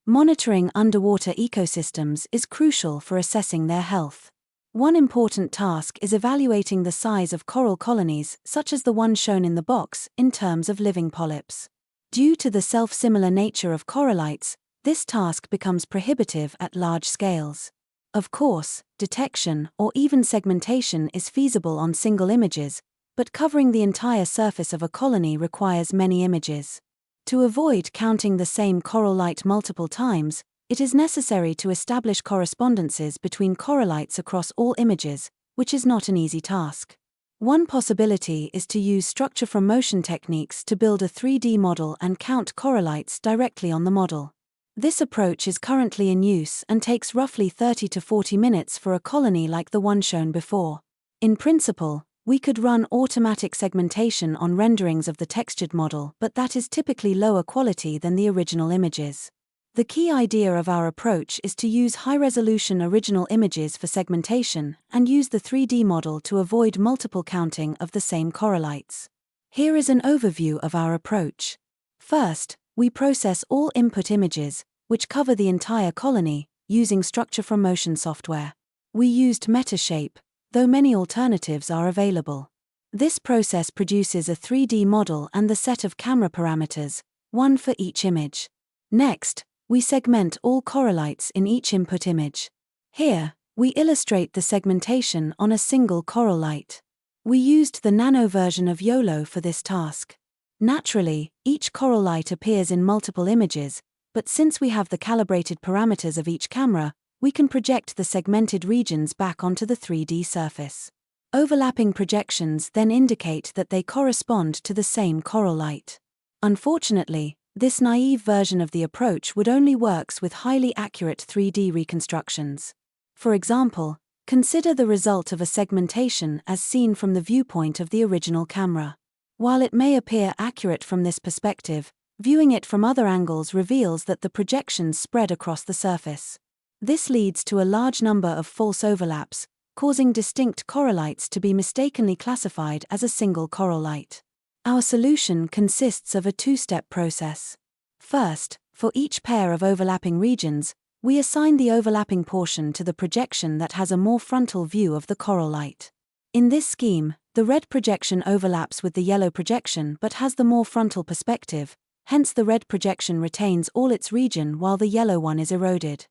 Monitoring underwater ecosystems is crucial for assessing their health. One important task is evaluating the size of coral colonies, such as the one shown in the box, in terms of living polyps. Due to the self-similar nature of corallites, this task becomes prohibitive at large scales. Of course, detection or even segmentation is feasible on single images, but covering the entire surface of a colony requires many images. To avoid counting the same corallite multiple times, it is necessary to establish correspondences between corallites across all images, which is not an easy task. One possibility is to use structure from motion techniques to build a 3D model and count corallites directly on the model. This approach is currently in use and takes roughly 30 to 40 minutes for a colony like the one shown before. In principle, we could run automatic segmentation on renderings of the textured model, but that is typically lower quality than the original images. The key idea of our approach is to use high-resolution original images for segmentation and use the 3D model to avoid multiple counting of the same corallites. Here is an overview of our approach. First, we process all input images, which cover the entire colony, using structure from motion software. We used Metashape, though many alternatives are available. This process produces a 3D model and the set of camera parameters, one for each image. Next, we segment all corallites in each input image. Here, we illustrate the segmentation on a single corallite. We used the nano version of YOLO for this task. Naturally, each corallite appears in multiple images, but since we have the calibrated parameters of each camera, we can project the segmented regions back onto the 3D surface. Overlapping projections then indicate that they correspond to the same corallite. Unfortunately, this naive version of the approach would only works with highly accurate 3D reconstructions. For example, consider the result of a segmentation as seen from the viewpoint of the original camera. While it may appear accurate from this perspective, viewing it from other angles reveals that the projections spread across the surface. This leads to a large number of false overlaps, causing distinct corallites to be mistakenly classified as a single corallite. Our solution consists of a two-step process. First, for each pair of overlapping regions, we assign the overlapping portion to the projection that has a more frontal view of the corallite. In this scheme, the red projection overlaps with the yellow projection but has the more frontal perspective, hence the red projection retains all its region while the yellow one is eroded.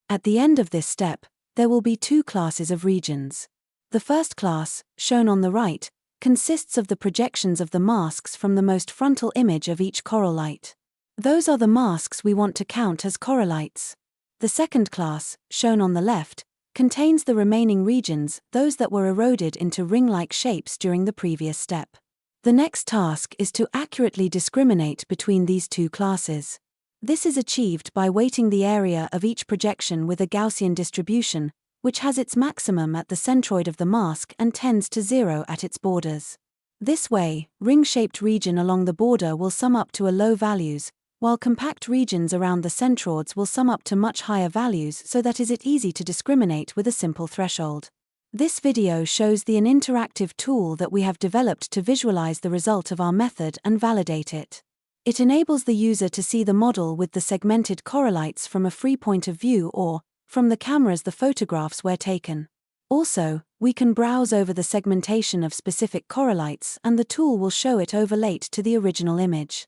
At the end of this step, there will be two classes of regions. The first class, shown on the right, consists of the projections of the masks from the most frontal image of each corallite. Those are the masks we want to count as corallites. The second class, shown on the left, contains the remaining regions, those that were eroded into ring-like shapes during the previous step. The next task is to accurately discriminate between these two classes. This is achieved by weighting the area of each projection with a Gaussian distribution, which has its maximum at the centroid of the mask and tends to 0 at its borders. This way, ring-shaped region along the border will sum up to low values, while compact regions around the centroids will sum up to much higher values, so that is it easy to discriminate with a simple threshold. This video shows an interactive tool that we have developed to visualize the result of our method and validate it. It enables the user to see the model with the segmented corallites from a free point of view or, from the cameras the photographs were taken. Also, we can browse over the segmentation of specific corallites and the tool will show it overlaid to the original image.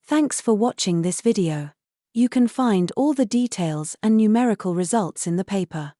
Thanks for watching this video. You can find all the details and numerical results in the paper.